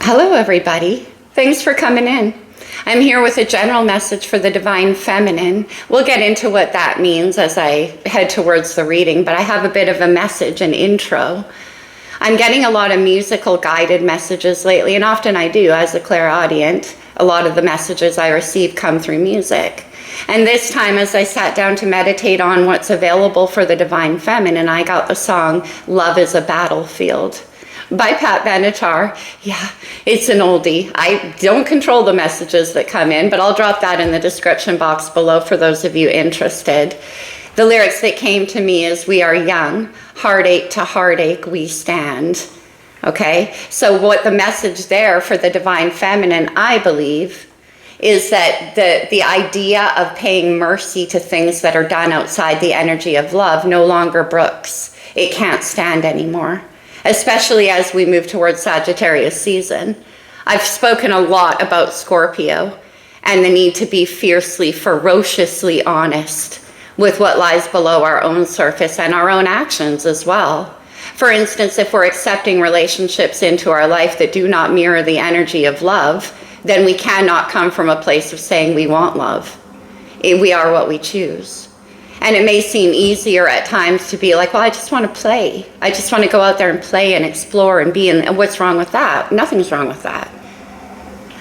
Hello, everybody. Thanks for coming in. I'm here with a general message for the Divine Feminine. We'll get into what that means as I head towards the reading, but I have a bit of a message, an intro. I'm getting a lot of musical guided messages lately, and often I do as a clairaudient. A lot of the messages I receive come through music. And this time, as I sat down to meditate on what's available for the Divine Feminine, I got the song Love is a Battlefield by Pat Benatar. Yeah, it's an oldie. I don't control the messages that come in, but I'll drop that in the description box below for those of you interested. The lyrics that came to me is, we are young, heartache to heartache we stand. Okay, so what the message there for the Divine Feminine, I believe, is that the idea of paying mercy to things that are done outside the energy of love no longer brooks. It can't stand anymore, especially as we move towards Sagittarius season. I've spoken a lot about Scorpio and the need to be fiercely, ferociously honest with what lies below our own surface and our own actions as well. For instance, if we're accepting relationships into our life that do not mirror the energy of love, then we cannot come from a place of saying we want love. We are what we choose. And it may seem easier at times to be like, well, I just want to play. I just want to go out there and play and explore and be. And what's wrong with that? Nothing's wrong with that.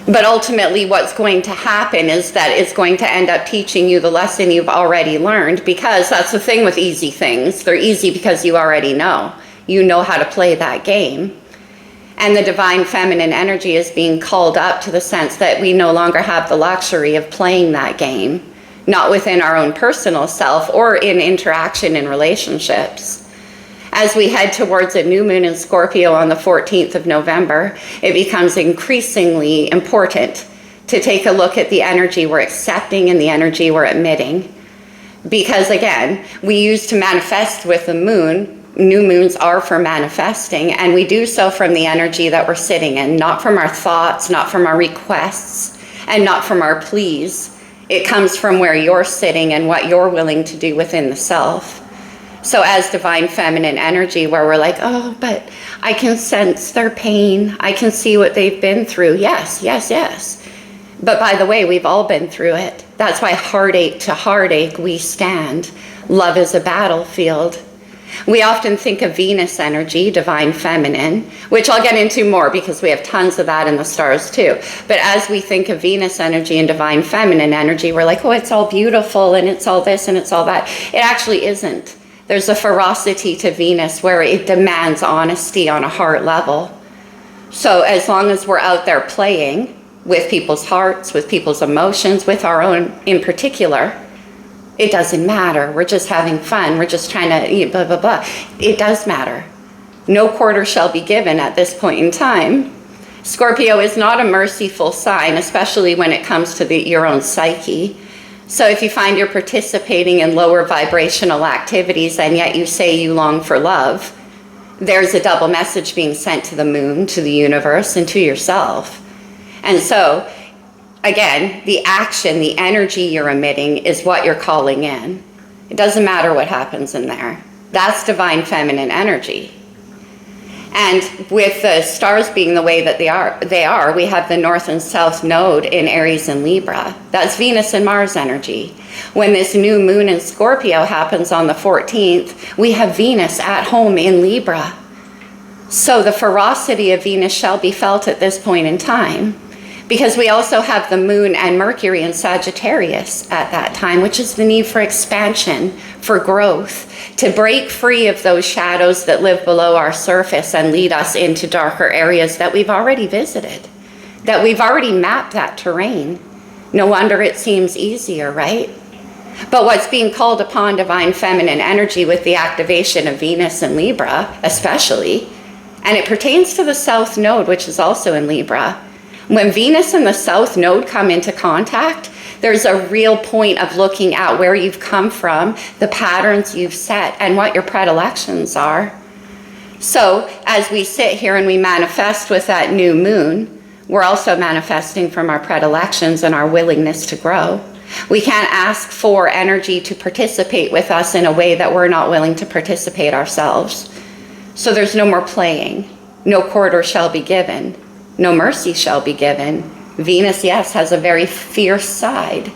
But ultimately, what's going to happen is that it's going to end up teaching you the lesson you've already learned, because that's the thing with easy things. They're easy because you already know. You know how to play that game. And the Divine Feminine energy is being called up to the sense that we no longer have the luxury of playing that game. Not within our own personal self or in interaction in relationships. As we head towards a new moon in Scorpio on the 14th of November, it becomes increasingly important to take a look at the energy we're accepting and the energy we're emitting. Because again, we used to manifest with the moon. New moons are for manifesting, and we do so from the energy that we're sitting in, not from our thoughts, not from our requests, and not from our pleas. It comes from where you're sitting and what you're willing to do within the self. So as Divine Feminine energy, where we're like, oh, but I can sense their pain. I can see what they've been through. Yes, yes, yes. But by the way, we've all been through it. That's why heartache to heartache we stand. Love is a battlefield. We often think of Venus energy, Divine Feminine, which I'll get into more because we have tons of that in the stars too. But as we think of Venus energy and Divine Feminine energy, we're like, oh, it's all beautiful and it's all this and it's all that. It actually isn't. There's a ferocity to Venus where it demands honesty on a heart level. So as long as we're out there playing with people's hearts, with people's emotions, with our own in particular, it doesn't matter. We're just having fun. We're just trying to blah, blah, blah. It does matter. No quarter shall be given at this point in time. Scorpio is not a merciful sign, especially when it comes to your own psyche. So if you find you're participating in lower vibrational activities and yet you say you long for love, there's a double message being sent to the moon, to the universe, and to yourself. And so, again, the action, the energy you're emitting is what you're calling in. It doesn't matter what happens in there. That's Divine Feminine energy. And with the stars being the way that they are, we have the North and South node in Aries and Libra. That's Venus and Mars energy. When this new moon in Scorpio happens on the 14th, we have Venus at home in Libra. So the ferocity of Venus shall be felt at this point in time. Because we also have the moon and Mercury in Sagittarius at that time, which is the need for expansion, for growth, to break free of those shadows that live below our surface and lead us into darker areas that we've already visited, that we've already mapped that terrain. No wonder it seems easier, right? But what's being called upon Divine Feminine energy with the activation of Venus in Libra, especially, and it pertains to the South Node, which is also in Libra. When Venus and the South Node come into contact, there's a real point of looking at where you've come from, the patterns you've set, and what your predilections are. So as we sit here and we manifest with that new moon, we're also manifesting from our predilections and our willingness to grow. We can't ask for energy to participate with us in a way that we're not willing to participate ourselves. So there's no more playing. No quarter shall be given. no mercy shall be given. Venus, yes, has a very fierce side.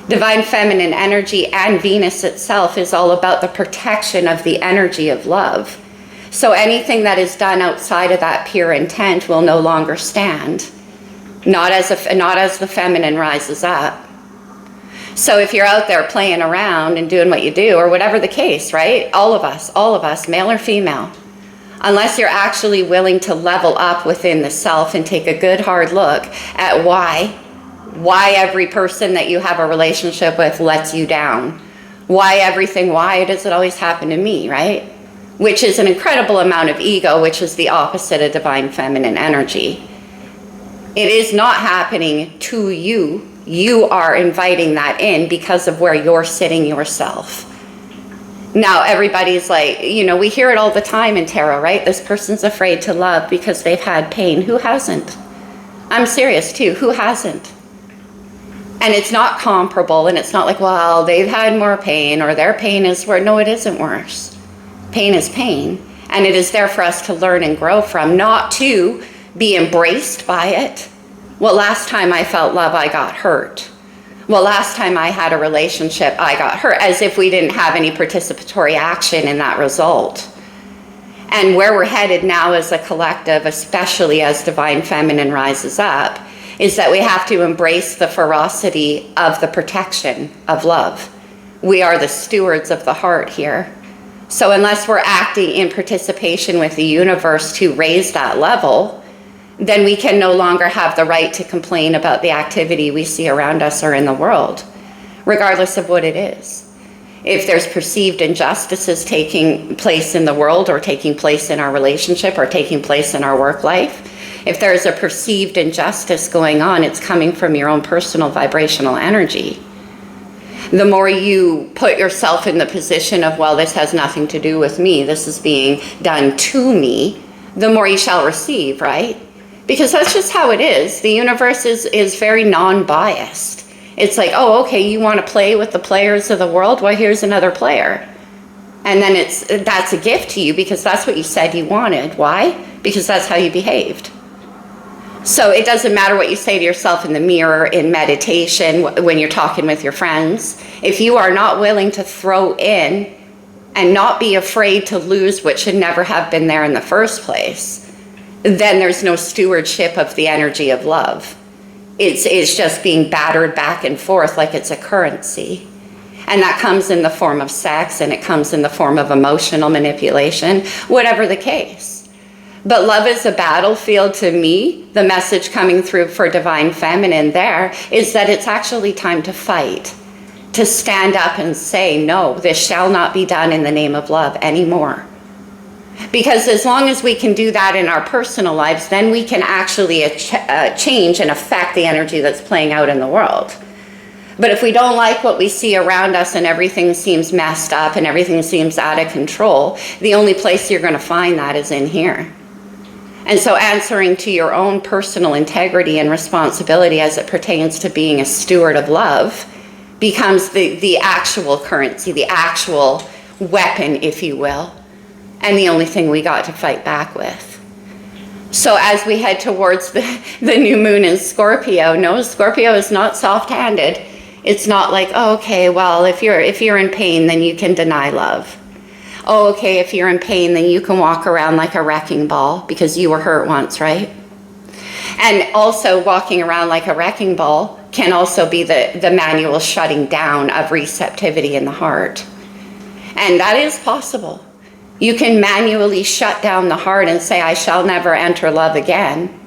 Divine feminine energy and Venus itself is all about the protection of the energy of love. So anything that is done outside of that pure intent will no longer stand. Not as the feminine rises up. So if you're out there playing around and doing what you do, or whatever the case, right? All of us, male or female, unless you're actually willing to level up within the self and take a good hard look at why every person that you have a relationship with lets you down. Why does it always happen to me, right? Which is an incredible amount of ego, which is the opposite of divine feminine energy. It is not happening to you. You are inviting that in because of where you're sitting yourself. Now, everybody's like, we hear it all the time in tarot, right? This person's afraid to love because they've had pain. Who hasn't? I'm serious too. Who hasn't? And it's not comparable, and it's not like, well, they've had more pain or their pain is worse. No, it isn't worse. Pain is pain, and it is there for us to learn and grow from, not to be embraced by it. Well, last time I felt love, I got hurt. Well, last time I had a relationship, I got hurt, as if we didn't have any participatory action in that result. And where we're headed now as a collective, especially as divine feminine rises up, is that we have to embrace the ferocity of the protection of love. We are the stewards of the heart here. So unless we're acting in participation with the universe to raise that level, then we can no longer have the right to complain about the activity we see around us or in the world, regardless of what it is. If there's perceived injustices taking place in the world, or taking place in our relationship, or taking place in our work life, if there's a perceived injustice going on, it's coming from your own personal vibrational energy. The more you put yourself in the position of, well, this has nothing to do with me, this is being done to me, the more you shall receive, right? Because that's just how it is. The universe is very non-biased. It's like, oh, okay, you want to play with the players of the world? Well, here's another player. And then that's a gift to you because that's what you said you wanted. Why? Because that's how you behaved. So it doesn't matter what you say to yourself in the mirror, in meditation, when you're talking with your friends. If you are not willing to throw in and not be afraid to lose what should never have been there in the first place, then there's no stewardship of the energy of love. It's just being battered back and forth like it's a currency. And that comes in the form of sex, and it comes in the form of emotional manipulation, whatever the case. But love is a battlefield to me. The message coming through for divine feminine there is that it's actually time to fight, to stand up and say, no, this shall not be done in the name of love anymore. Because as long as we can do that in our personal lives, then we can actually change and affect the energy that's playing out in the world. But if we don't like what we see around us and everything seems messed up and everything seems out of control, the only place you're going to find that is in here. And so answering to your own personal integrity and responsibility as it pertains to being a steward of love becomes the actual currency, the actual weapon, if you will, and the only thing we got to fight back with. So as we head towards the new moon in Scorpio, no, Scorpio is not soft-handed. It's not like, oh, okay, well, if you're in pain, then you can deny love. Oh, okay, if you're in pain, then you can walk around like a wrecking ball because you were hurt once, right? And also walking around like a wrecking ball can also be the manual shutting down of receptivity in the heart. And that is possible. You can manually shut down the heart and say, I shall never enter love again.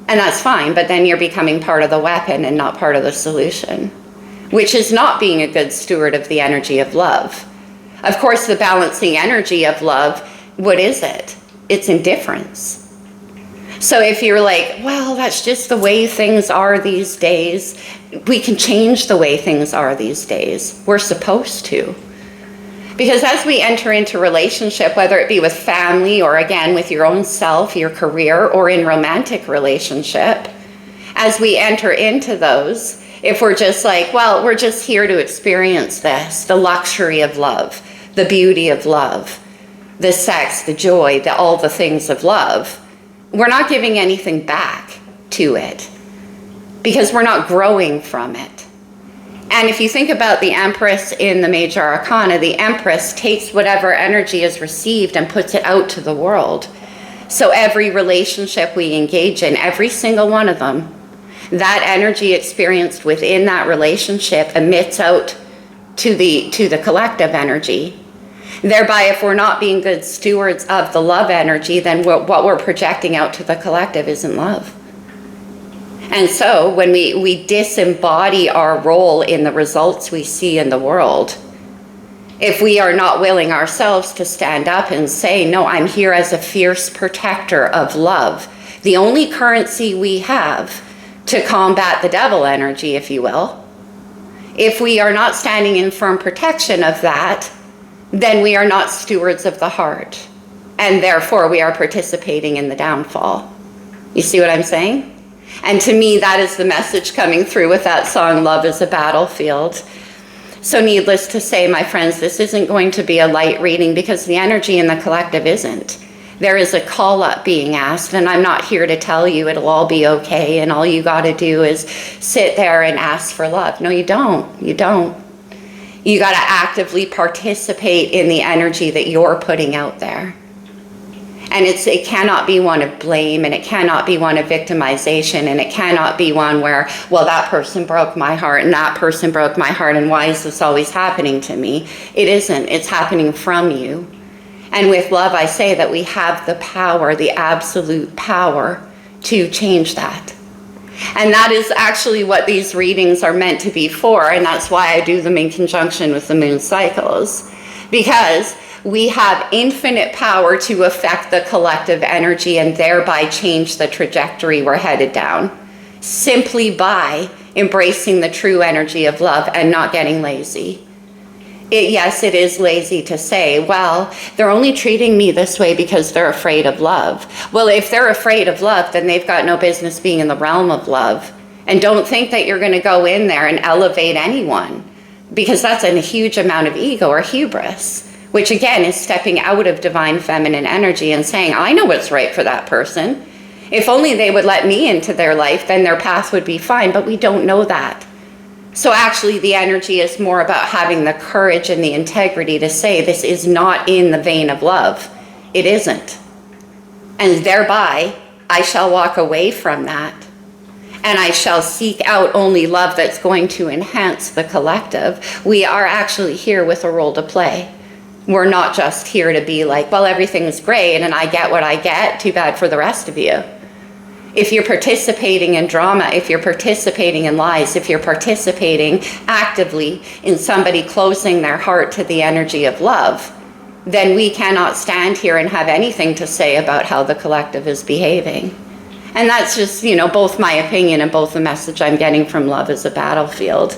And that's fine, but then you're becoming part of the weapon and not part of the solution, which is not being a good steward of the energy of love. Of course, the balancing energy of love, what is it? It's indifference. So if you're like, well, that's just the way things are these days, we can change the way things are these days. We're supposed to. Because as we enter into relationship, whether it be with family or again with your own self, your career, or in romantic relationship, as we enter into those, if we're just like, well, we're just here to experience this, the luxury of love, the beauty of love, the sex, the joy, all the things of love, we're not giving anything back to it because we're not growing from it. And if you think about the Empress in the Major Arcana, the Empress takes whatever energy is received and puts it out to the world. So every relationship we engage in, every single one of them, that energy experienced within that relationship emits out to the collective energy. Thereby, if we're not being good stewards of the love energy, then what we're projecting out to the collective isn't love. And so when we disembody our role in the results we see in the world, if we are not willing ourselves to stand up and say, no, I'm here as a fierce protector of love, the only currency we have to combat the devil energy, if you will, if we are not standing in firm protection of that, then we are not stewards of the heart. And therefore, we are participating in the downfall. You see what I'm saying? And to me, that is the message coming through with that song, Love is a Battlefield. So needless to say, my friends, this isn't going to be a light reading because the energy in the collective isn't. There is a call up being asked, and I'm not here to tell you it'll all be okay and all you got to do is sit there and ask for love. No, you don't. You don't. You got to actively participate in the energy that you're putting out there. And it cannot be one of blame, and it cannot be one of victimization, and it cannot be one where, well, that person broke my heart and that person broke my heart, and why is this always happening to me? It isn't. It's happening from you. And with love, I say that we have the power, the absolute power to change that. And that is actually what these readings are meant to be for, and that's why I do them in conjunction with the moon cycles, because we have infinite power to affect the collective energy and thereby change the trajectory we're headed down, simply by embracing the true energy of love and not getting lazy. Yes, it is lazy to say, well, they're only treating me this way because they're afraid of love. Well, if they're afraid of love, then they've got no business being in the realm of love. And don't think that you're going to go in there and elevate anyone, because that's a huge amount of ego or hubris, which again is stepping out of divine feminine energy and saying, I know what's right for that person. If only they would let me into their life, then their path would be fine, but we don't know that. So actually the energy is more about having the courage and the integrity to say this is not in the vein of love. It isn't. And thereby, I shall walk away from that. And I shall seek out only love that's going to enhance the collective. We are actually here with a role to play. We're not just here to be like, well, everything's great and I get what I get. Too bad for the rest of you. If you're participating in drama, if you're participating in lies, if you're participating actively in somebody closing their heart to the energy of love, then we cannot stand here and have anything to say about how the collective is behaving. And that's just, both my opinion and both the message I'm getting from Love is a Battlefield.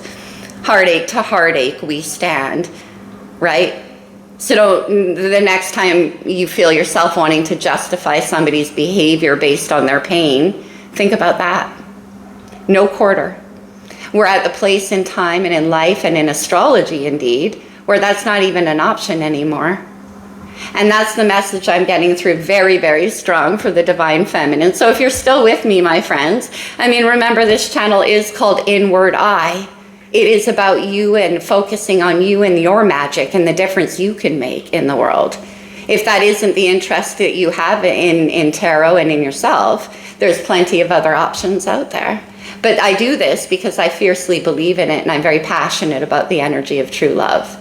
Heartache to heartache we stand, right? So the next time you feel yourself wanting to justify somebody's behavior based on their pain, think about that. No quarter. We're at the place in time and in life and in astrology, indeed, where that's not even an option anymore. And that's the message I'm getting through very, very strong for the divine feminine. So if you're still with me, my friends, remember this channel is called Inward Eye. It is about you and focusing on you and your magic and the difference you can make in the world. If that isn't the interest that you have in tarot and in yourself, there's plenty of other options out there. But I do this because I fiercely believe in it and I'm very passionate about the energy of true love.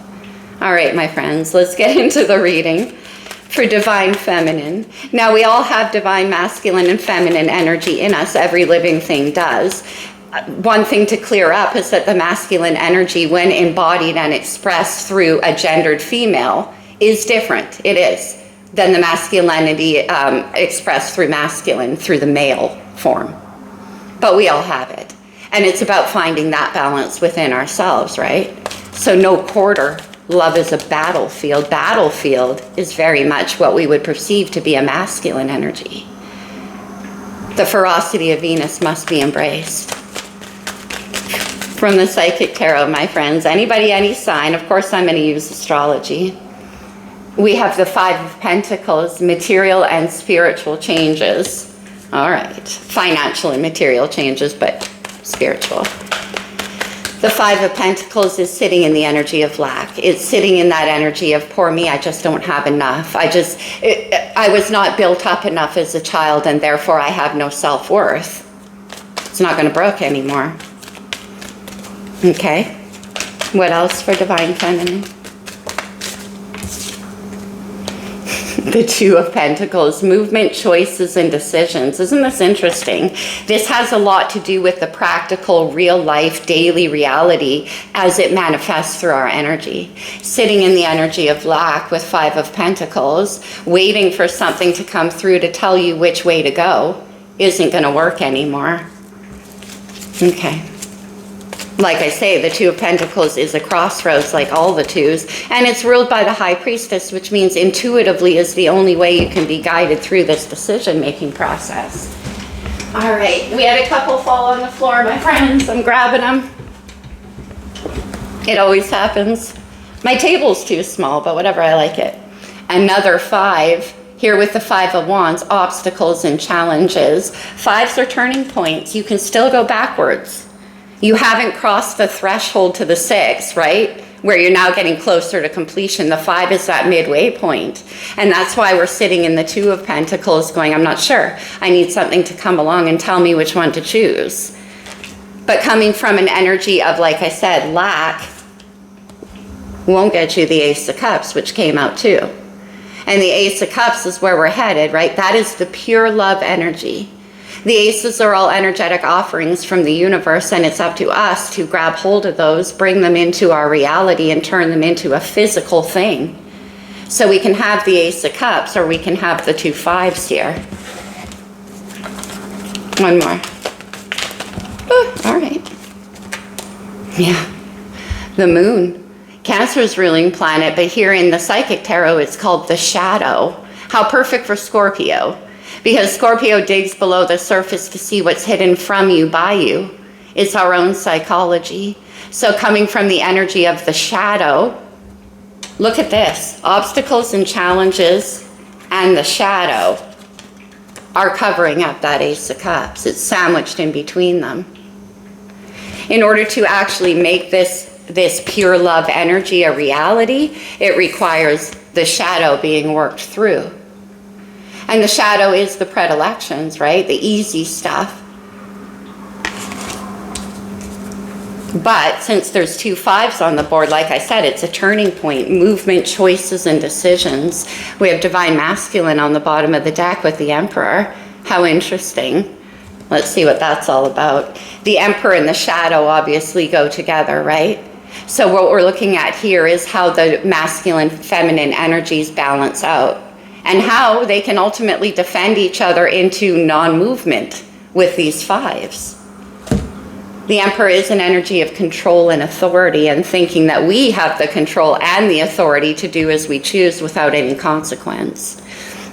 All right, my friends, let's get into the reading for divine feminine. Now, we all have divine masculine and feminine energy in us. Every living thing does. One thing to clear up is that the masculine energy, when embodied and expressed through a gendered female, is different. It is than the masculinity expressed through masculine, through the male form. But we all have it. And it's about finding that balance within ourselves, right? So no quarter. Love is a battlefield. Battlefield is very much what we would perceive to be a masculine energy. The ferocity of Venus must be embraced. From the Psychic Tarot, my friends, anybody, any sign, of course I'm going to use astrology. We have the Five of Pentacles, material and spiritual changes. All right. Financial and material changes, but spiritual. The Five of Pentacles is sitting in the energy of lack. It's sitting in that energy of, poor me, I just don't have enough. I was not built up enough as a child, and therefore I have no self-worth. It's not going to brook anymore. Okay. What else for Divine Feminine? The Two of Pentacles, movement, choices, and decisions. Isn't this interesting? This has a lot to do with the practical, real life, daily reality as it manifests through our energy. Sitting in the energy of lack with Five of Pentacles, waiting for something to come through to tell you which way to go, isn't going to work anymore. Okay. Like I say, the Two of Pentacles is a crossroads like all the twos, and it's ruled by the High Priestess, which means intuitively is the only way you can be guided through this decision-making process. All right, we had a couple fall on the floor, my friends. I'm grabbing them. It always happens. My table's too small, but whatever, I like it. Another five. Here with the Five of Wands, obstacles and challenges. Fives are turning points. You can still go backwards. You haven't crossed the threshold to the six, right? Where you're now getting closer to completion. The five is that midway point. And that's why we're sitting in the Two of Pentacles going, I'm not sure. I need something to come along and tell me which one to choose. But coming from an energy of, like I said, lack, won't get you the Ace of Cups, which came out too. And the Ace of Cups is where we're headed, right? That is the pure love energy. The aces are all energetic offerings from the universe, and it's up to us to grab hold of those, bring them into our reality, and turn them into a physical thing. So we can have the Ace of Cups, or we can have the two fives here. One more. All right. Yeah. The moon. Cancer's ruling planet, but here in the Psychic Tarot, it's called the shadow. How perfect for Scorpio. Because Scorpio digs below the surface to see what's hidden from you, by you. It's our own psychology. So coming from the energy of the shadow, look at this. Obstacles and challenges and the shadow are covering up that Ace of Cups. It's sandwiched in between them. In order to actually make this pure love energy a reality, it requires the shadow being worked through. And the shadow is the predilections, right? The easy stuff. But since there's two fives on the board, like I said, it's a turning point. Movement, choices, and decisions. We have Divine Masculine on the bottom of the deck with the Emperor. How interesting. Let's see what that's all about. The Emperor and the shadow obviously go together, right? So what we're looking at here is how the masculine, feminine energies balance out, and how they can ultimately defend each other into non-movement with these fives. The Emperor is an energy of control and authority, and thinking that we have the control and the authority to do as we choose without any consequence.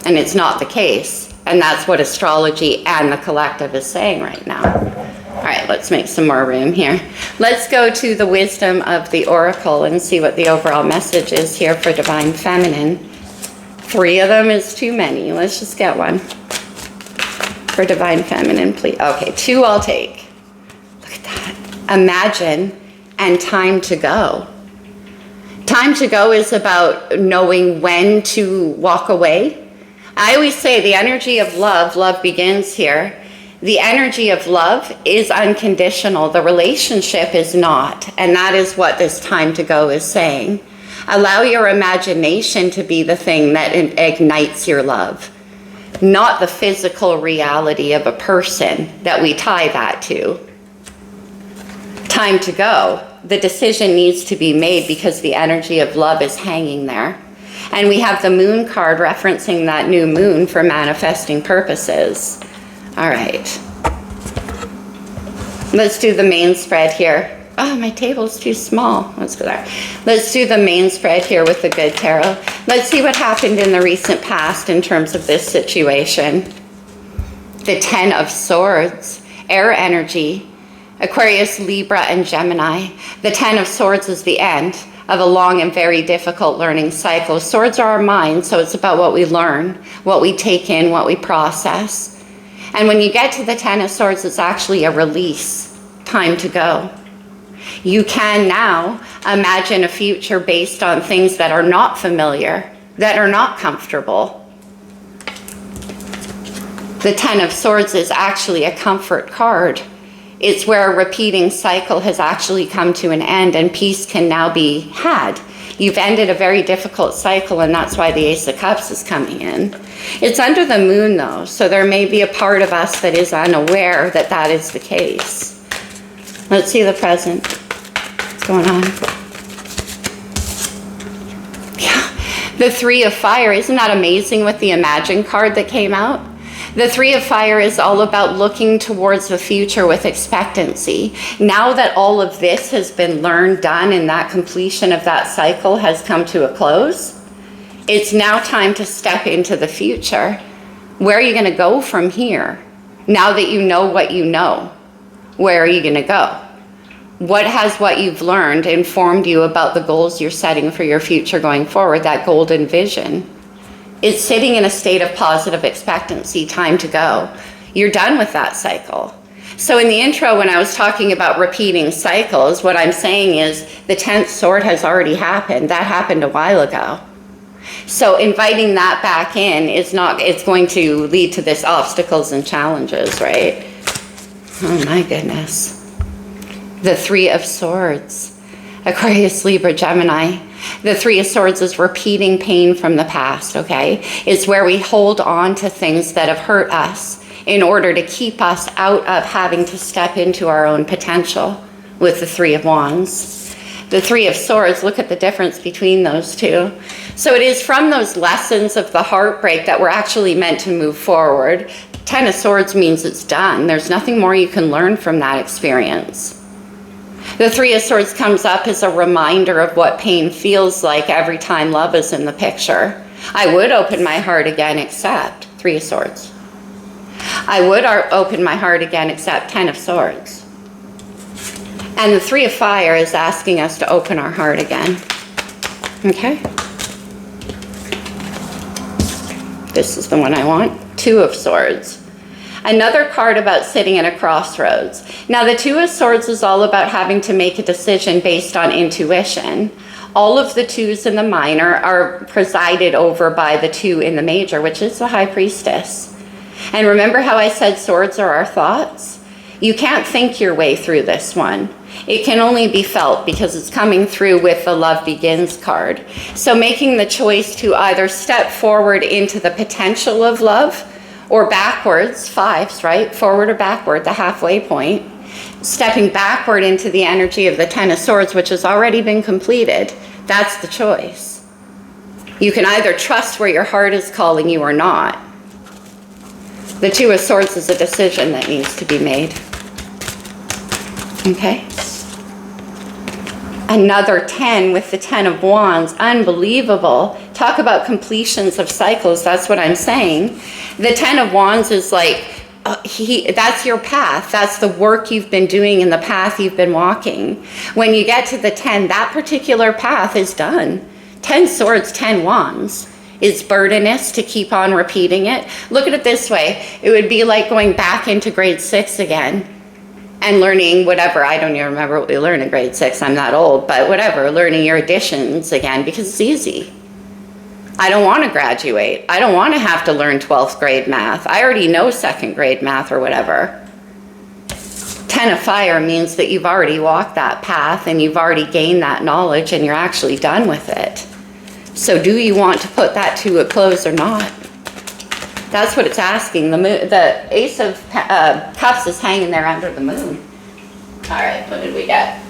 And it's not the case. And that's what astrology and the collective is saying right now. All right, let's make some more room here. Let's go to the wisdom of the Oracle and see what the overall message is here for Divine Feminine. 3 of them is too many. Let's just get one. For Divine Feminine, please. Okay, 2 I'll take. Look at that. Imagine and time to go. Time to go is about knowing when to walk away. I always say the energy of love, love begins here. The energy of love is unconditional. The relationship is not. And that is what this time to go is saying. Allow your imagination to be the thing that ignites your love, not the physical reality of a person that we tie that to. Time to go. The decision needs to be made because the energy of love is hanging there. And we have the moon card referencing that new moon for manifesting purposes. All right. Let's do the main spread here. Oh, my table's too small. Let's go there. Let's do the main spread here with the good tarot. Let's see what happened in the recent past in terms of this situation. The 10 of Swords, air energy, Aquarius, Libra, and Gemini. The 10 of Swords is the end of a long and very difficult learning cycle. Swords are our minds, so it's about what we learn, what we take in, what we process. And when you get to the Ten of Swords, it's actually a release, time to go. You can now imagine a future based on things that are not familiar, that are not comfortable. The Ten of Swords is actually a comfort card. It's where a repeating cycle has actually come to an end and peace can now be had. You've ended a very difficult cycle, and that's why the Ace of Cups is coming in. It's under the moon, though, so there may be a part of us that is unaware that that is the case. Let's see the present. What's going on? Yeah. The Three of Fire. Isn't that amazing with the Imagine card that came out? The Three of Fire is all about looking towards the future with expectancy. Now that all of this has been learned, done, and that completion of that cycle has come to a close, it's now time to step into the future. Where are you going to go from here? Now that you know what you know, where are you going to go? What has what you've learned informed you about the goals you're setting for your future going forward, that golden vision? It's sitting in a state of positive expectancy, time to go. You're done with that cycle. So in the intro, when I was talking about repeating cycles, what I'm saying is the 10th sword has already happened. That happened a while ago. So inviting that back in is not, it's going to lead to this obstacles and challenges, right? Oh my goodness. The Three of Swords. Aquarius, Libra, Gemini. The Three of Swords is repeating pain from the past, okay? It's where we hold on to things that have hurt us in order to keep us out of having to step into our own potential with the Three of Wands. The Three of Swords, look at the difference between those two. So it is from those lessons of the heartbreak that we're actually meant to move forward. Ten of Swords means it's done. There's nothing more you can learn from that experience. The Three of Swords comes up as a reminder of what pain feels like every time love is in the picture. I would open my heart again, except Three of Swords. I would open my heart again, except Ten of Swords. And the Three of Fire is asking us to open our heart again. Okay? This is the one I want. Two of Swords. Another card about sitting at a crossroads. Now, the Two of Swords is all about having to make a decision based on intuition. All of the twos in the minor are presided over by the two in the major, which is the High Priestess. And remember how I said swords are our thoughts? You can't think your way through this one. It can only be felt because it's coming through with the Love Begins card. So making the choice to either step forward into the potential of love or backwards, fives, right? Forward or backward, the halfway point. Stepping backward into the energy of the Ten of Swords, which has already been completed. That's the choice. You can either trust where your heart is calling you or not. The Two of Swords is a decision that needs to be made. Okay? Another 10 with the 10 of Wands. Unbelievable. Talk about completions of cycles. That's what I'm saying. The 10 of Wands is like, that's your path. That's the work you've been doing and the path you've been walking. When you get to the 10, that particular path is done. 10 swords, 10 wands. It's burdenous to keep on repeating it. Look at it this way. It would be like going back into grade 6 again and learning whatever. I don't even remember what we learned in grade 6. I'm not old, but whatever. Learning your additions again because it's easy. I don't want to graduate. I don't want to have to learn 12th grade math. I already know 2nd grade math or whatever. 10 of Fire means that you've already walked that path and you've already gained that knowledge and you're actually done with it. So do you want to put that to a close or not? That's what it's asking. The Ace of Cups is hanging there under the moon. All right, what did we get?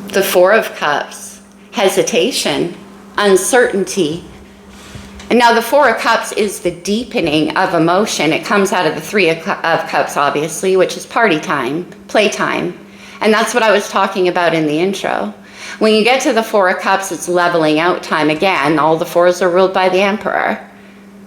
The Four of Cups. Hesitation. Uncertainty. And now the Four of Cups is the deepening of emotion. It comes out of the Three of Cups, obviously, which is party time, playtime. And that's what I was talking about in the intro. When you get to the Four of Cups, it's leveling out time again. All the fours are ruled by the Emperor.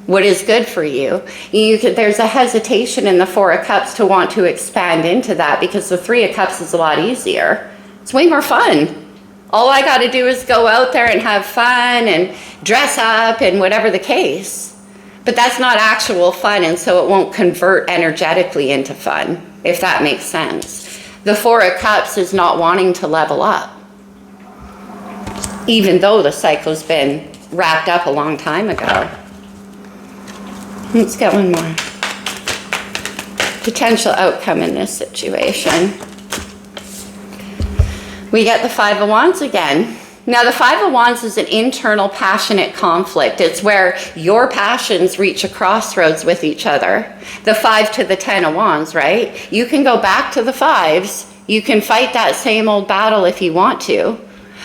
What is good for you? There's a hesitation in the Four of Cups to want to expand into that because the Three of Cups is a lot easier. It's way more fun. All I got to do is go out there and have fun and dress up and whatever the case. But that's not actual fun, and so it won't convert energetically into fun, if that makes sense. The Four of Cups is not wanting to level up, even though the cycle's been wrapped up a long time ago. Let's get one more. Potential outcome in this situation. We get the Five of Wands again. Now, the Five of Wands is an internal passionate conflict. It's where your passions reach a crossroads with each other. The 5 to the 10 of Wands, right? You can go back to the 5s. You can fight that same old battle if you want to.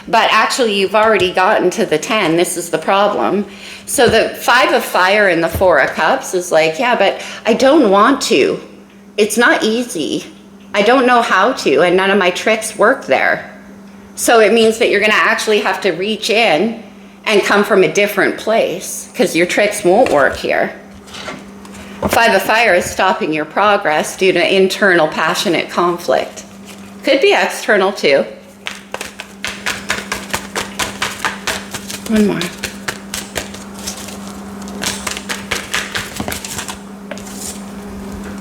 But actually, you've already gotten to the 10. This is the problem. So the 5 of Fire and the 4 of Cups is like, yeah, but I don't want to. It's not easy. I don't know how to, and none of my tricks work there. So it means that you're going to actually have to reach in and come from a different place because your tricks won't work here. 5 of Fire is stopping your progress due to internal passionate conflict. Could be external too. One more.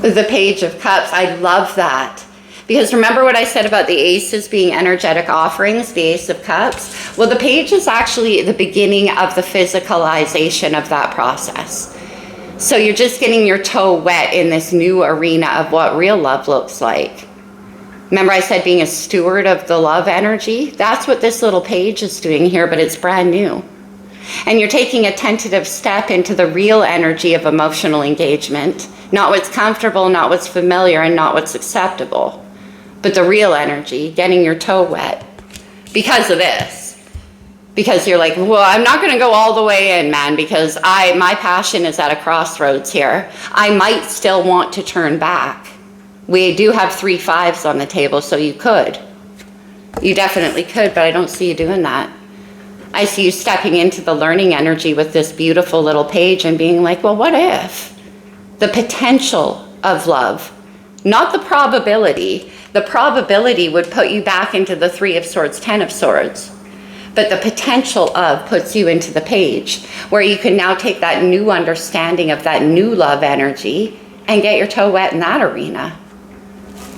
The Page of Cups. I love that. Because remember what I said about the aces being energetic offerings, the Ace of Cups? Well, the page is actually the beginning of the physicalization of that process. So you're just getting your toe wet in this new arena of what real love looks like. Remember I said being a steward of the love energy? That's what this little page is doing here, but it's brand new. And you're taking a tentative step into the real energy of emotional engagement. Not what's comfortable, not what's familiar, and not what's acceptable. But the real energy, getting your toe wet because of this. Because you're like, well, I'm not going to go all the way in, man, because my passion is at a crossroads here. I might still want to turn back. We do have 3 5s on the table, so you could. You definitely could, but I don't see you doing that. I see you stepping into the learning energy with this beautiful little page and being like, well, what if? The potential of love, not the probability. The probability would put you back into the 3 of Swords, 10 of Swords. But the potential of puts you into the page where you can now take that new understanding of that new love energy and get your toe wet in that arena.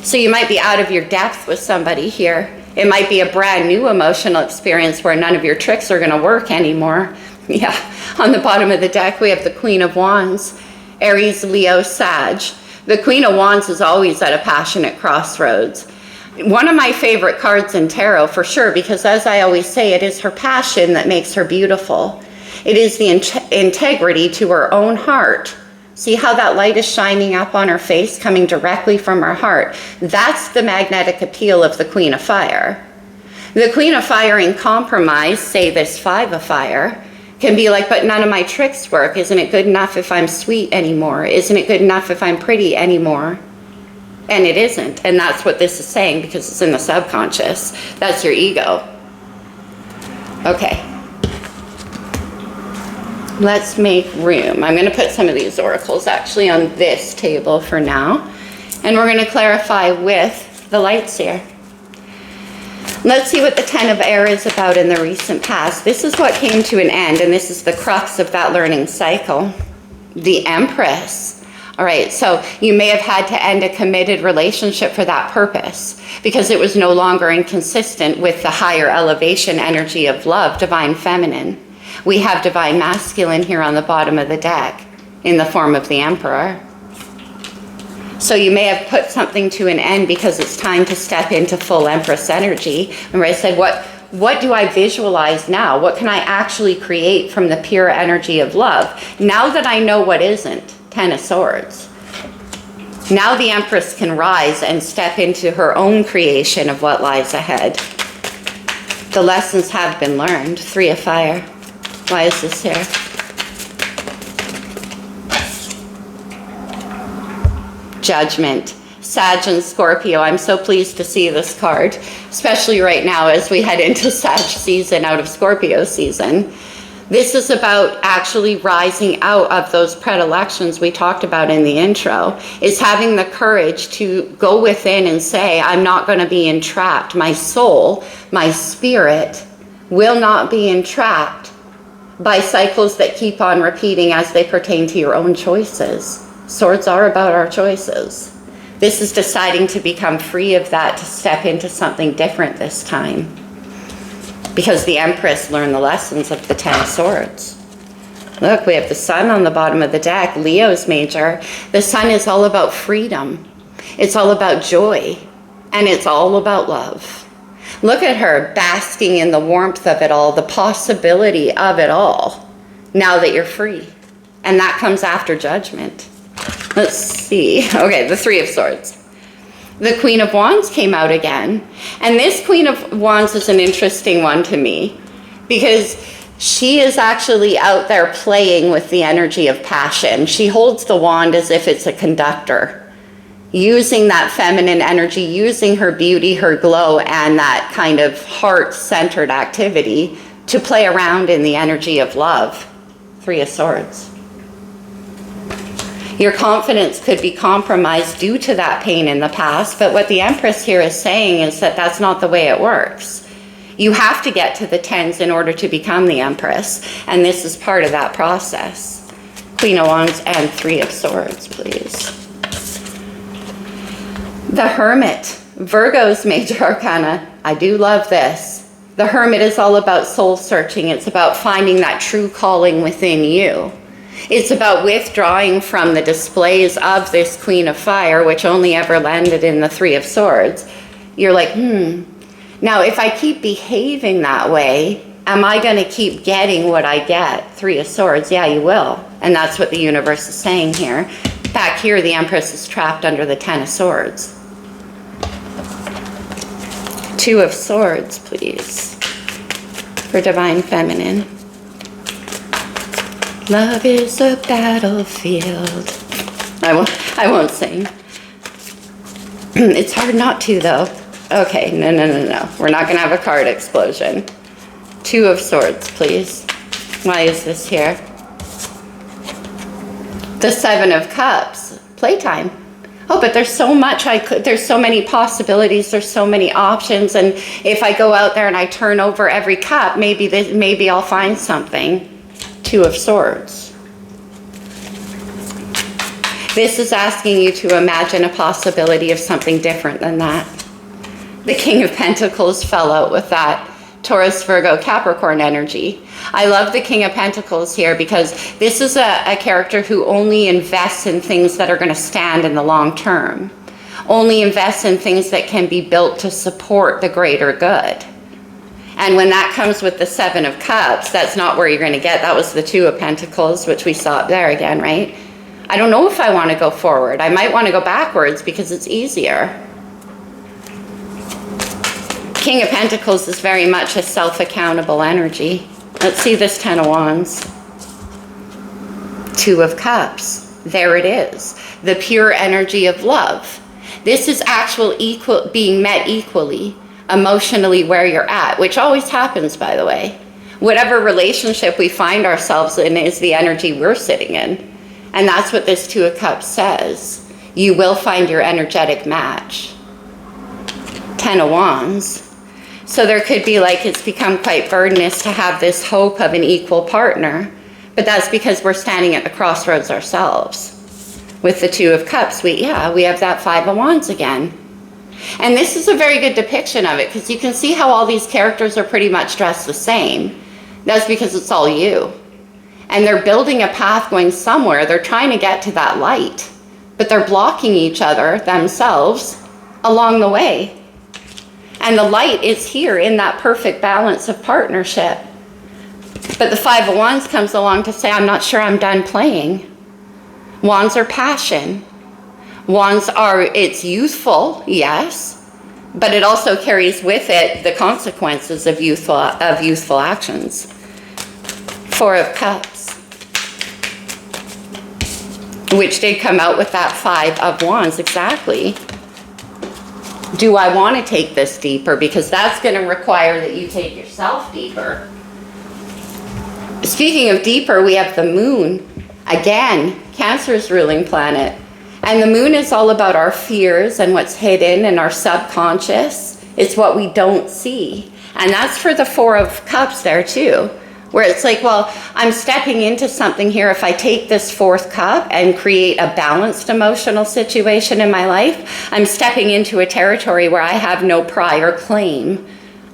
So you might be out of your depth with somebody here. It might be a brand new emotional experience where none of your tricks are going to work anymore. Yeah, on the bottom of the deck, we have the Queen of Wands, Aries, Leo, Sag. The Queen of Wands is always at a passionate crossroads. One of my favorite cards in tarot for sure, because as I always say, it is her passion that makes her beautiful. It is the integrity to her own heart. See how that light is shining up on her face, coming directly from her heart? That's the magnetic appeal of the Queen of Fire. The Queen of Fire in compromise, say this 5 of Fire, can be like, but none of my tricks work. Isn't it good enough if I'm sweet anymore? Isn't it good enough if I'm pretty anymore? And it isn't. And that's what this is saying because it's in the subconscious. That's your ego. Okay. Let's make room. I'm going to put some of these oracles actually on this table for now. And we're going to clarify with the lights here. Let's see what the 10 of Air is about in the recent past. This is what came to an end, and this is the crux of that learning cycle. The Empress. All right, so you may have had to end a committed relationship for that purpose because it was no longer inconsistent with the higher elevation energy of love, divine feminine. We have divine masculine here on the bottom of the deck in the form of the Emperor. So you may have put something to an end because it's time to step into full Empress energy. Remember I said, what do I visualize now? What can I actually create from the pure energy of love? Now that I know what isn't, 10 of Swords. Now the Empress can rise and step into her own creation of what lies ahead. The lessons have been learned. 3 of Fire. Why is this here? Judgment. Sag and Scorpio. I'm so pleased to see this card, especially right now as we head into Sag season out of Scorpio season. This is about actually rising out of those predilections we talked about in the intro. Is having the courage to go within and say, I'm not going to be entrapped. My soul, my spirit will not be entrapped by cycles that keep on repeating as they pertain to your own choices. Swords are about our choices. This is deciding to become free of that, to step into something different this time. Because the Empress learned the lessons of the 10 of Swords. Look, we have the Sun on the bottom of the deck, Leo's major. The Sun is all about freedom. It's all about joy. And it's all about love. Look at her basking in the warmth of it all, the possibility of it all, now that you're free. And that comes after judgment. Let's see. Okay, the Three of Swords. The Queen of Wands came out again. And this Queen of Wands is an interesting one to me because she is actually out there playing with the energy of passion. She holds the wand as if it's a conductor, using that feminine energy, using her beauty, her glow, and that kind of heart-centered activity to play around in the energy of love. Three of Swords. Your confidence could be compromised due to that pain in the past, but what the Empress here is saying is that that's not the way it works. You have to get to the 10s in order to become the Empress, and this is part of that process. Queen of Wands and Three of Swords, please. The Hermit, Virgo's major arcana. I do love this. The Hermit is all about soul searching. It's about finding that true calling within you. It's about withdrawing from the displays of this Queen of Fire, which only ever landed in the Three of Swords. You're like, Now, if I keep behaving that way, am I going to keep getting what I get? Three of Swords, yeah, you will. And that's what the universe is saying here. Back here, the Empress is trapped under the 10 of Swords. Two of Swords, please, for Divine Feminine. Love is a battlefield. I won't sing. It's hard not to, though. Okay, no. We're not going to have a card explosion. Two of Swords, please. Why is this here? The Seven of Cups. Playtime. Oh, but there's so much there's so many possibilities, there's so many options, and if I go out there and I turn over every cup, maybe I'll find something. Two of Swords. This is asking you to imagine a possibility of something different than that. The King of Pentacles fell out with that Taurus, Virgo, Capricorn energy. I love the King of Pentacles here because this is a character who only invests in things that are going to stand in the long term. Only invests in things that can be built to support the greater good. And when that comes with the Seven of Cups, that's not where you're going to get. That was the Two of Pentacles, which we saw up there again, right? I don't know if I want to go forward. I might want to go backwards because it's easier. King of Pentacles is very much a self-accountable energy. Let's see this Ten of Wands. Two of Cups. There it is. The pure energy of love. This is being met equally, emotionally where you're at, which always happens, by the way. Whatever relationship we find ourselves in is the energy we're sitting in. And that's what this Two of Cups says. You will find your energetic match. Ten of Wands. So there could be like it's become quite burdensome to have this hope of an equal partner. But that's because we're standing at the crossroads ourselves. With the Two of Cups, we have that Five of Wands again. And this is a very good depiction of it because you can see how all these characters are pretty much dressed the same. That's because it's all you. And they're building a path going somewhere. They're trying to get to that light. But they're blocking each other, themselves, along the way. And the light is here in that perfect balance of partnership. But the Five of Wands comes along to say, I'm not sure I'm done playing. Wands are passion. Wands it's youthful, yes, but it also carries with it the consequences of youthful actions. Four of Cups, which did come out with that Five of Wands, exactly. Do I want to take this deeper? Because that's going to require that you take yourself deeper. Speaking of deeper, we have the Moon. Again, Cancer's ruling planet. And the Moon is all about our fears and what's hidden and our subconscious. It's what we don't see. And that's for the Four of Cups there too. where it's like, well, I'm stepping into something here. If I take this fourth cup and create a balanced emotional situation in my life, I'm stepping into a territory where I have no prior claim.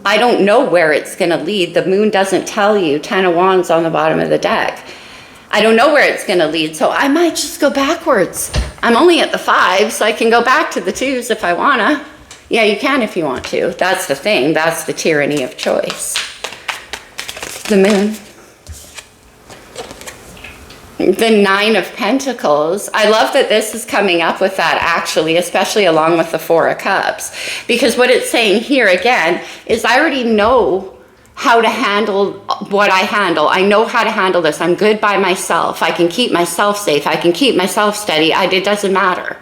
I don't know where it's going to lead. The moon doesn't tell you. 10 of Wands on the bottom of the deck. I don't know where it's going to lead, so I might just go backwards. I'm only at the 5, so I can go back to the 2s if I want to. Yeah, you can if you want to. That's the thing. That's the tyranny of choice. The moon. The 9 of Pentacles. I love that this is coming up with that, actually, especially along with the 4 of Cups. Because what it's saying here, again, is I already know how to handle what I handle. I know how to handle this. I'm good by myself. I can keep myself safe. I can keep myself steady. It doesn't matter.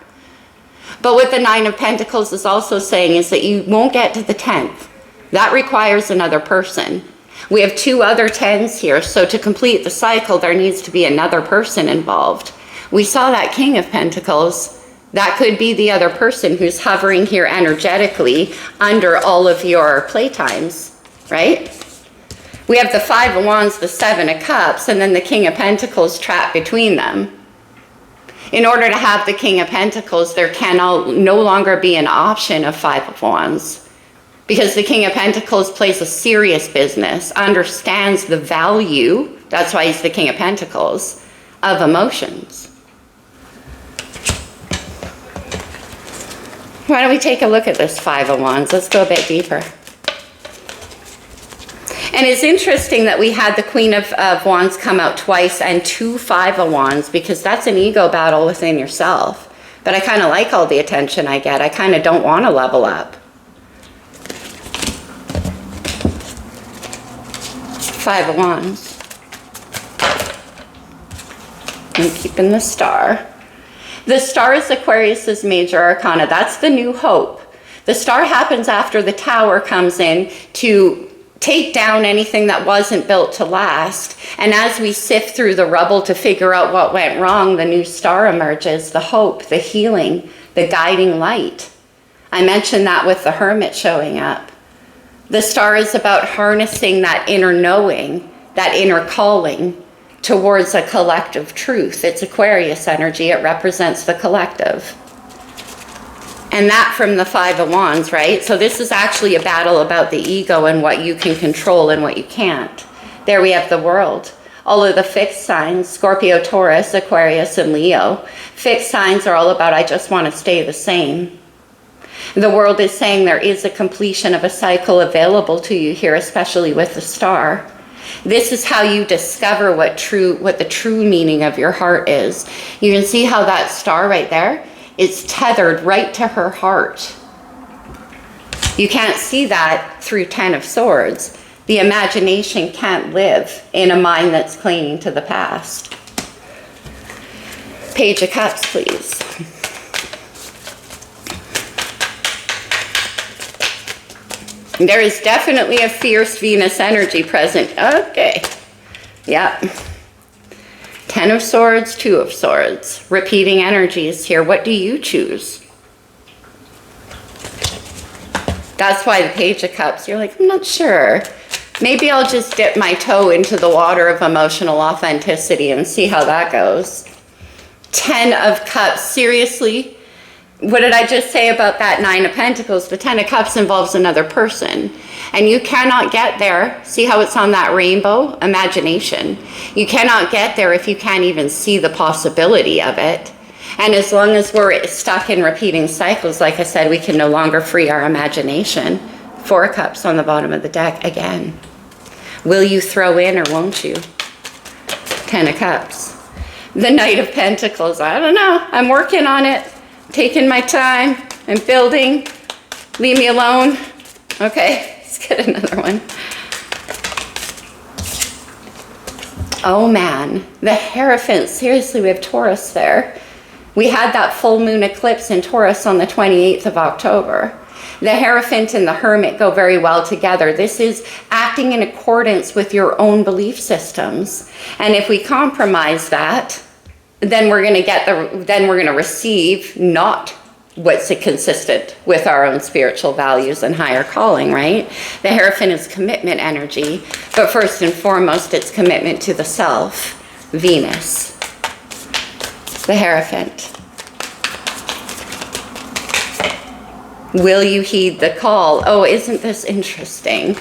But what the 9 of Pentacles is also saying is that you won't get to the 10th. That requires another person. We have 2 other 10s here, so to complete the cycle, there needs to be another person involved. We saw that King of Pentacles. That could be the other person who's hovering here energetically under all of your playtimes, right? We have the 5 of Wands, the 7 of Cups, and then the King of Pentacles trapped between them. In order to have the King of Pentacles, there can no longer be an option of 5 of Wands. Because the King of Pentacles plays a serious business, understands the value, that's why he's the King of Pentacles, of emotions. Why don't we take a look at this 5 of Wands? Let's go a bit deeper. And it's interesting that we had the Queen of Wands come out twice and 2 5 of Wands, because that's an ego battle within yourself. But I kind of like all the attention I get. I kind of don't want to level up. 5 of Wands. I'm keeping the Star. The Star is Aquarius's major arcana. That's the new hope. The Star happens after the Tower comes in to take down anything that wasn't built to last. And as we sift through the rubble to figure out what went wrong, the new Star emerges, the hope, the healing, the guiding light. I mentioned that with the Hermit showing up. The Star is about harnessing that inner knowing, that inner calling towards a collective truth. It's Aquarius energy. It represents the collective. And that from the 5 of Wands, right? So this is actually a battle about the ego and what you can control and what you can't. There we have the World. All of the fixed signs, Scorpio, Taurus, Aquarius, and Leo. Fixed signs are all about, I just want to stay the same. The World is saying there is a completion of a cycle available to you here, especially with the Star. This is how you discover what the true meaning of your heart is. You can see how that Star right there is tethered right to her heart. You can't see that through 10 of Swords. The imagination can't live in a mind that's clinging to the past. Page of Cups, please. There is definitely a fierce Venus energy present. Okay. Yeah. 10 of Swords, 2 of Swords. Repeating energies here. What do you choose? That's why the Page of Cups, you're like, I'm not sure. Maybe I'll just dip my toe into the water of emotional authenticity and see how that goes. 10 of Cups. Seriously? What did I just say about that 9 of Pentacles? The 10 of Cups involves another person. And you cannot get there. See how it's on that rainbow? Imagination. You cannot get there if you can't even see the possibility of it. And as long as we're stuck in repeating cycles, like I said, we can no longer free our imagination. 4 of Cups on the bottom of the deck again. Will you throw in or won't you? 10 of Cups. The Knight of Pentacles. I don't know. I'm working on it. Taking my time. I'm building. Leave me alone. Okay, let's get another one. Oh man, the Hierophant. Seriously, we have Taurus there. We had that full moon eclipse in Taurus on the 28th of October. The Hierophant and the Hermit go very well together. This is acting in accordance with your own belief systems. And if we compromise that, then we're going to receive not what's consistent with our own spiritual values and higher calling, right? The Hierophant is commitment energy, but first and foremost, it's commitment to the self, Venus. The Hierophant. Will you heed the call? Oh, isn't this interesting?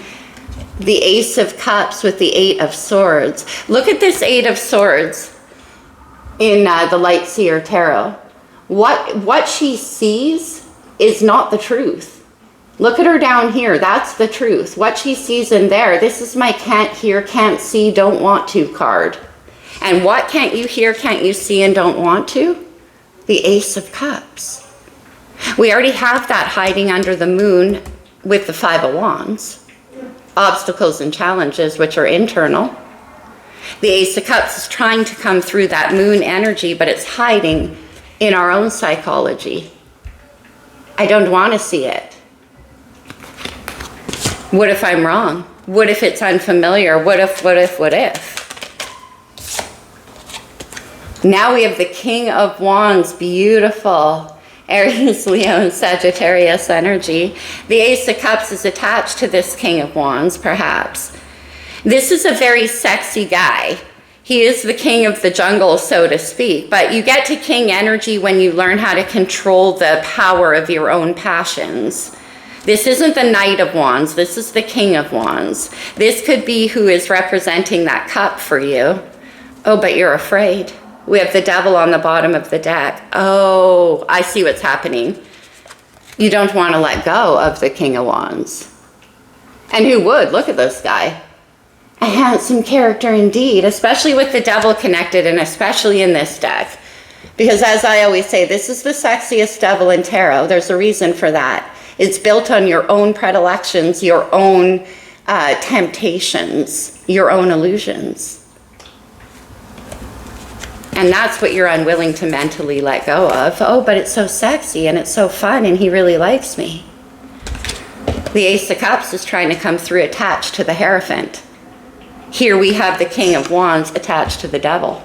The Ace of Cups with the Eight of Swords. Look at this Eight of Swords in the Light Seer Tarot. What she sees is not the truth. Look at her down here. That's the truth. What she sees in there, this is my can't hear, can't see, don't want to card. And what can't you hear, can't you see, and don't want to? The Ace of Cups. We already have that hiding under the moon with the Five of Wands. Obstacles and challenges, which are internal. The Ace of Cups is trying to come through that moon energy, but it's hiding in our own psychology. I don't want to see it. What if I'm wrong? What if it's unfamiliar? What if? Now we have the King of Wands, beautiful. Aries, Leo, and Sagittarius energy. The Ace of Cups is attached to this King of Wands, perhaps. This is a very sexy guy. He is the king of the jungle, so to speak, but you get to king energy when you learn how to control the power of your own passions. This isn't the Knight of Wands, this is the King of Wands. This could be who is representing that cup for you. Oh, but you're afraid. We have the Devil on the bottom of the deck. Oh, I see what's happening. You don't want to let go of the King of Wands. And who would? Look at this guy. A handsome character indeed, especially with the Devil connected and especially in this deck. Because as I always say, this is the sexiest devil in tarot. There's a reason for that. It's built on your own predilections, your own temptations, your own illusions. And that's what you're unwilling to mentally let go of. Oh, but it's so sexy and it's so fun and he really likes me. The Ace of Cups is trying to come through attached to the Hierophant. Here we have the King of Wands attached to the Devil.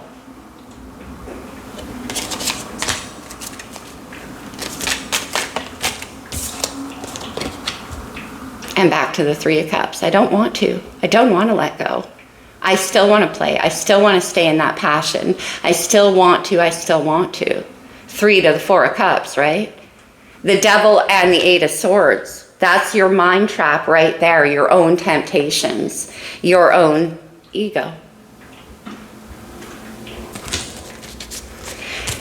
And back to the Three of Cups. I don't want to. I don't want to let go. I still want to play. I still want to stay in that passion. I still want to. I still want to. 3 to the 4 of Cups, right? The Devil and the 8 of Swords. That's your mind trap right there. Your own temptations. Your own ego.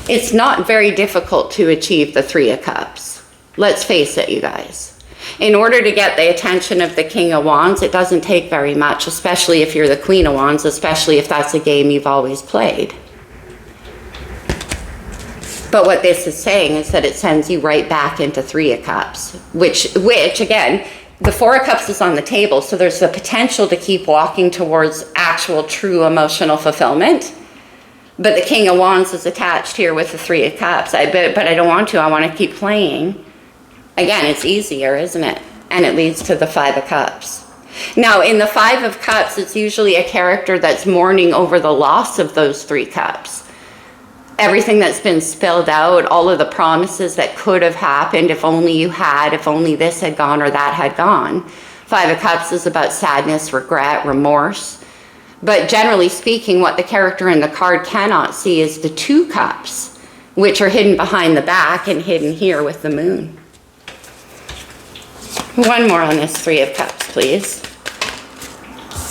It's not very difficult to achieve the 3 of Cups. Let's face it, you guys. In order to get the attention of the King of Wands, it doesn't take very much, especially if you're the Queen of Wands, especially if that's a game you've always played. But what this is saying is that it sends you right back into 3 of Cups, which again, the 4 of Cups is on the table, so there's the potential to keep walking towards actual true emotional fulfillment. But the King of Wands is attached here with the 3 of Cups. But I don't want to. I want to keep playing. Again, it's easier, isn't it? And it leads to the 5 of Cups. Now, in the 5 of Cups, it's usually a character that's mourning over the loss of those 3 cups. Everything that's been spilled out, all of the promises that could have happened if only you had, if only this had gone or that had gone. 5 of Cups is about sadness, regret, remorse. But generally speaking, what the character in the card cannot see is the 2 cups, which are hidden behind the back and hidden here with the moon. One more on this 3 of Cups, please.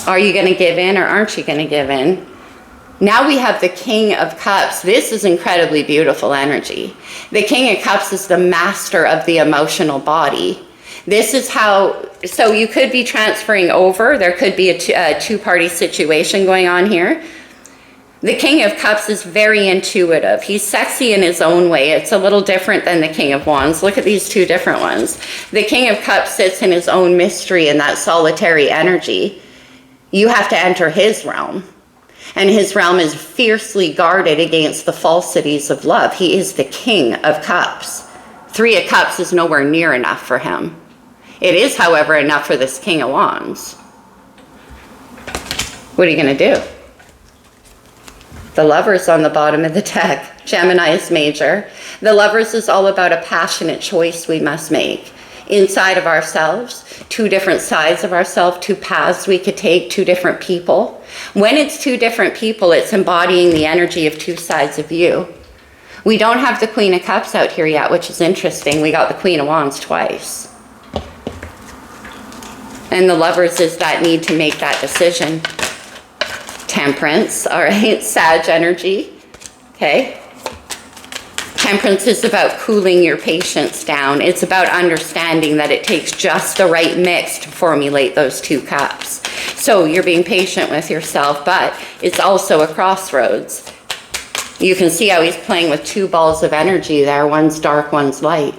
Are you going to give in or aren't you going to give in? Now we have the King of Cups. This is incredibly beautiful energy. The King of Cups is the master of the emotional body. This is how, so you could be transferring over. There could be a two-party situation going on here. The King of Cups is very intuitive. He's sexy in his own way. It's a little different than the King of Wands. Look at these 2 different ones. The King of Cups sits in his own mystery and that solitary energy. You have to enter his realm. And his realm is fiercely guarded against the falsities of love. He is the King of Cups. 3 of Cups is nowhere near enough for him. It is, however, enough for this King of Wands. What are you going to do? The Lovers on the bottom of the deck. Gemini is major. The Lovers is all about a passionate choice we must make. Inside of ourselves, two different sides of ourselves, two paths we could take, two different people. When it's two different people, it's embodying the energy of two sides of you. We don't have the Queen of Cups out here yet, which is interesting. We got the Queen of Wands twice. And the Lovers is that need to make that decision. Temperance, all right, Sag energy, okay. Temperance is about cooling your patience down. It's about understanding that it takes just the right mix to formulate those two cups. So you're being patient with yourself, but it's also a crossroads. You can see how he's playing with two balls of energy there. One's dark, one's light.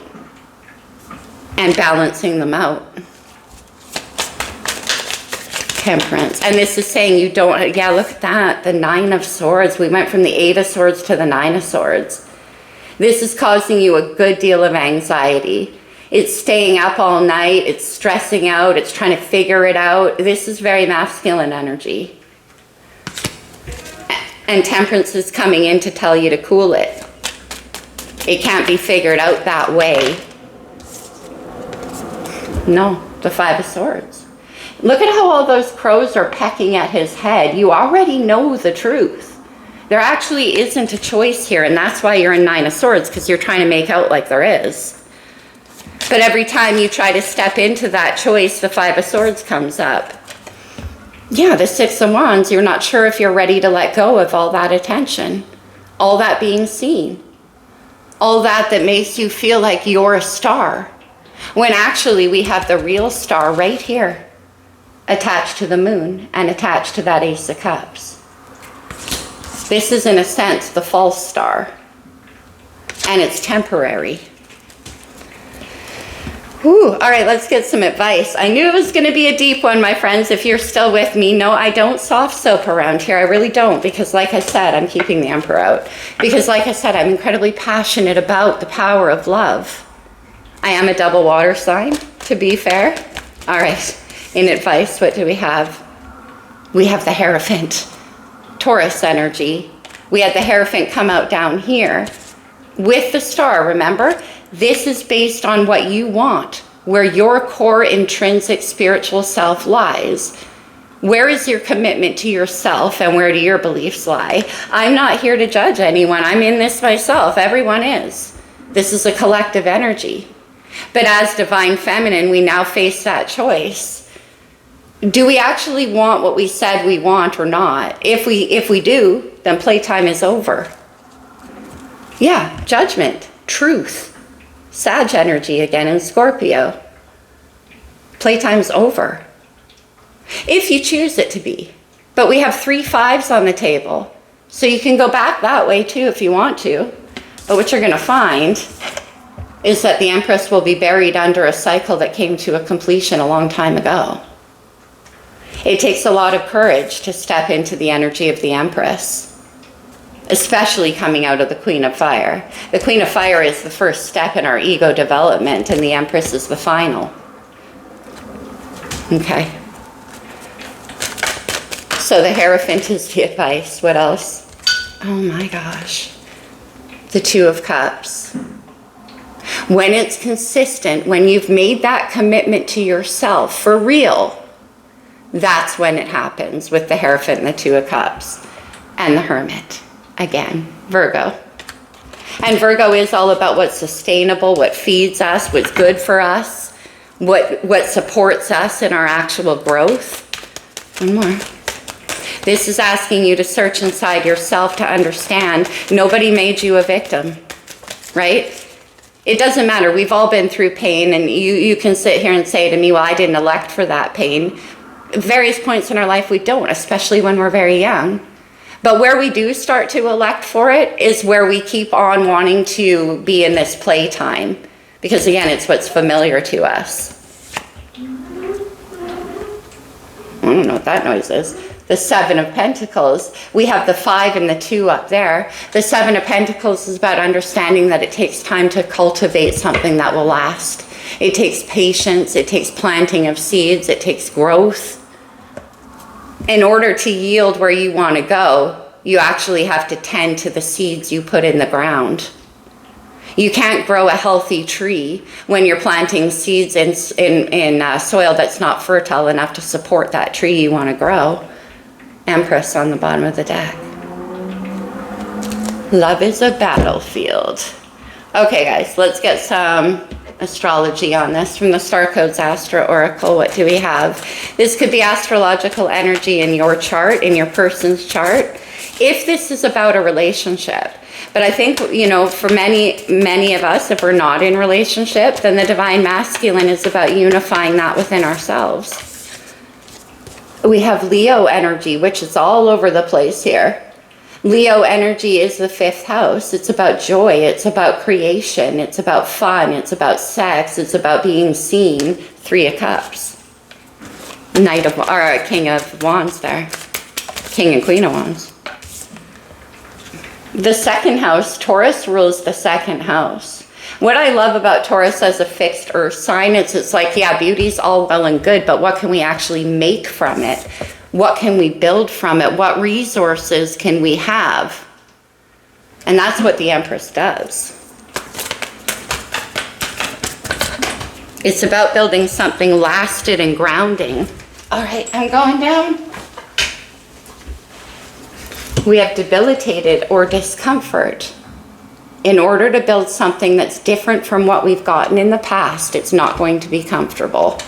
And balancing them out. Temperance. And this is saying you don't, yeah, look at that. The Nine of Swords. We went from the Eight of Swords to the Nine of Swords. This is causing you a good deal of anxiety. It's staying up all night. It's stressing out. It's trying to figure it out. This is very masculine energy. And Temperance is coming in to tell you to cool it. It can't be figured out that way. No, the Five of Swords. Look at how all those crows are pecking at his head. You already know the truth. There actually isn't a choice here, and that's why you're in Nine of Swords, because you're trying to make out like there is. But every time you try to step into that choice, the Five of Swords comes up. Yeah, the Six of Wands, you're not sure if you're ready to let go of all that attention, all that being seen, all that makes you feel like you're a star, when actually we have the real star right here, attached to the moon and attached to that Ace of Cups. This is, in a sense, the false star, and it's temporary. Whew. All right, let's get some advice. I knew it was going to be a deep one, my friends. If you're still with me, no, I don't soft soap around here. I really don't, because like I said, I'm keeping the Emperor out. Because like I said, I'm incredibly passionate about the power of love. I am a double water sign, to be fair. All right, in advice, what do we have? We have the Hierophant, Taurus energy. We had the Hierophant come out down here with the star, remember? This is based on what you want, where your core intrinsic spiritual self lies. Where is your commitment to yourself, and where do your beliefs lie? I'm not here to judge anyone. I'm in this myself. Everyone is. This is a collective energy. But as Divine Feminine, we now face that choice. Do we actually want what we said we want or not? If we do, then playtime is over. Yeah, judgment, truth. Sag energy again in Scorpio. Playtime's over. If you choose it to be. But we have 3 5s on the table. So you can go back that way too if you want to. But what you're going to find is that the Empress will be buried under a cycle that came to a completion a long time ago. It takes a lot of courage to step into the energy of the Empress. Especially coming out of the Queen of Fire. The Queen of Fire is the first step in our ego development, and the Empress is the final. Okay. So the Hierophant is the advice. What else? Oh my gosh. The Two of Cups. When it's consistent, when you've made that commitment to yourself for real, that's when it happens with the Hierophant and the Two of Cups and the Hermit. Again, Virgo. And Virgo is all about what's sustainable, what feeds us, what's good for us, what supports us in our actual growth. One more. This is asking you to search inside yourself to understand nobody made you a victim, right? It doesn't matter. We've all been through pain, and you can sit here and say to me, well, I didn't elect for that pain. At various points in our life we don't, especially when we're very young. But where we do start to elect for it is where we keep on wanting to be in this playtime. Because again, it's what's familiar to us. I don't know what that noise is. The Seven of Pentacles. We have the 5 and the 2 up there. The Seven of Pentacles is about understanding that it takes time to cultivate something that will last. It takes patience. It takes planting of seeds. It takes growth. In order to yield where you want to go, you actually have to tend to the seeds you put in the ground. You can't grow a healthy tree when you're planting seeds in soil that's not fertile enough to support that tree you want to grow. Empress on the bottom of the deck. Love is a battlefield. Okay, guys, let's get some astrology on this from the Star Codes Astro Oracle. What do we have? This could be astrological energy in your chart, in your person's chart, if this is about a relationship. But I think, you know, for many of us, if we're not in relationship, then the divine masculine is about unifying that within ourselves. We have Leo energy, which is all over the place here. Leo energy is the 5th house. It's about joy. It's about creation. It's about fun. It's about sex. It's about being seen. 3 of Cups. King of Wands there. King and Queen of Wands. The 2nd house, Taurus rules the 2nd house. What I love about Taurus as a fixed earth sign, it's like, yeah, beauty's all well and good, but what can we actually make from it? What can we build from it? What resources can we have? And that's what the Empress does. It's about building something lasted and grounding. All right, I'm going down. We have debilitated or discomfort. In order to build something that's different from what we've gotten in the past, it's not going to be comfortable.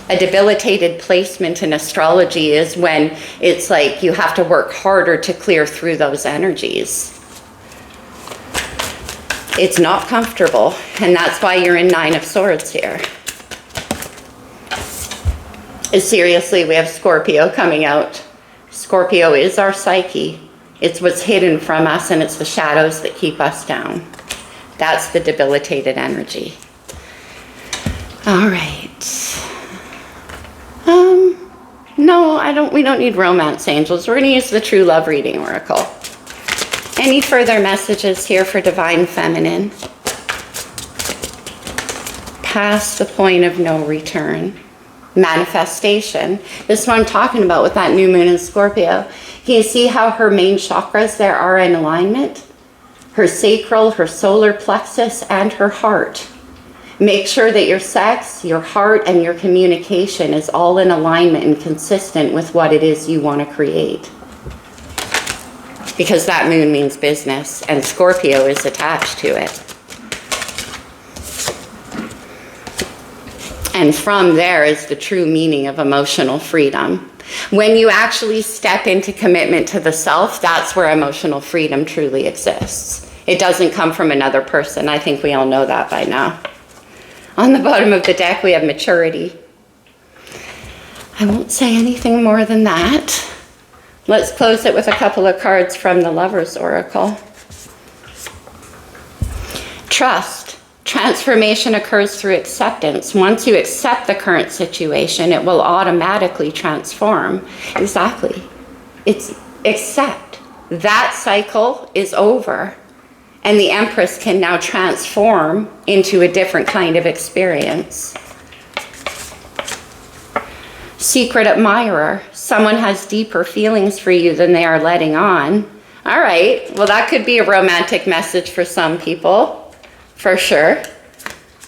A debilitated placement in astrology is when it's like you have to work harder to clear through those energies. It's not comfortable, and that's why you're in 9 of Swords here. Seriously, we have Scorpio coming out. Scorpio is our psyche. It's what's hidden from us, and it's the shadows that keep us down. That's the debilitated energy. All right. No, we don't need romance angels. We're going to use the True Love Reading Oracle. Any further messages here for Divine Feminine? Past the point of no return. Manifestation. This is what I'm talking about with that new moon in Scorpio. Can you see how her main chakras there are in alignment? Her sacral, her solar plexus, and her heart. Make sure that your sex, your heart, and your communication is all in alignment and consistent with what it is you want to create. Because that moon means business, and Scorpio is attached to it. And from there is the true meaning of emotional freedom. When you actually step into commitment to the self, that's where emotional freedom truly exists. It doesn't come from another person. I think we all know that by now. On the bottom of the deck, we have maturity. I won't say anything more than that. Let's close it with a couple of cards from the Lover's Oracle. Trust. Transformation occurs through acceptance. Once you accept the current situation, it will automatically transform. Exactly. It's accept. That cycle is over. And the Empress can now transform into a different kind of experience. Secret admirer. Someone has deeper feelings for you than they are letting on. All right. Well, that could be a romantic message for some people, for sure.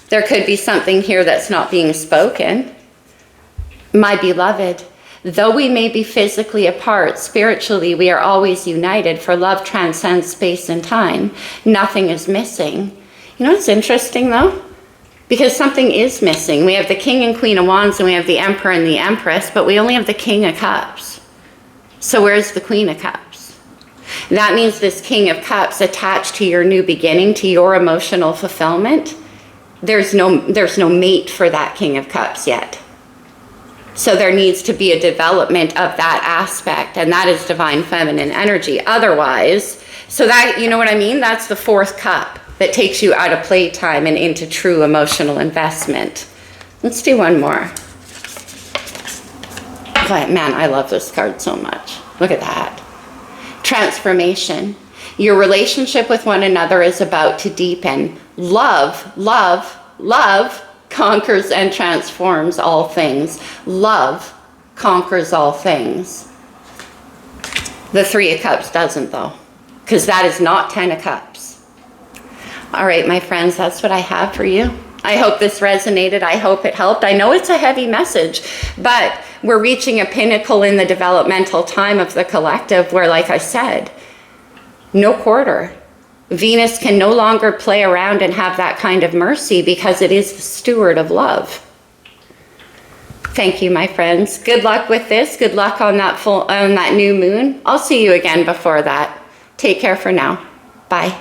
There could be something here that's not being spoken. My beloved, though we may be physically apart, spiritually we are always united, for love transcends space and time. Nothing is missing. You know what's interesting though? Because something is missing. We have the King and Queen of Wands, and we have the Emperor and the Empress, but we only have the King of Cups. So where's the Queen of Cups? That means this King of Cups attached to your new beginning, to your emotional fulfillment. There's no mate for that King of Cups yet. So there needs to be a development of that aspect, and that is divine feminine energy. Otherwise, so that, you know what I mean? That's the 4th cup that takes you out of playtime and into true emotional investment. Let's do one more. But man, I love this card so much. Look at that. Transformation. Your relationship with one another is about to deepen. Love, love, love conquers and transforms all things. Love conquers all things. The Three of Cups doesn't, though, because that is not 10 of Cups. All right, my friends, that's what I have for you. I hope this resonated. I hope it helped. I know it's a heavy message, but we're reaching a pinnacle in the developmental time of the collective where, like I said, no quarter. Venus can no longer play around and have that kind of mercy because it is the steward of love. Thank you, my friends. Good luck with this. Good luck on that new moon. I'll see you again before that. Take care for now. Bye.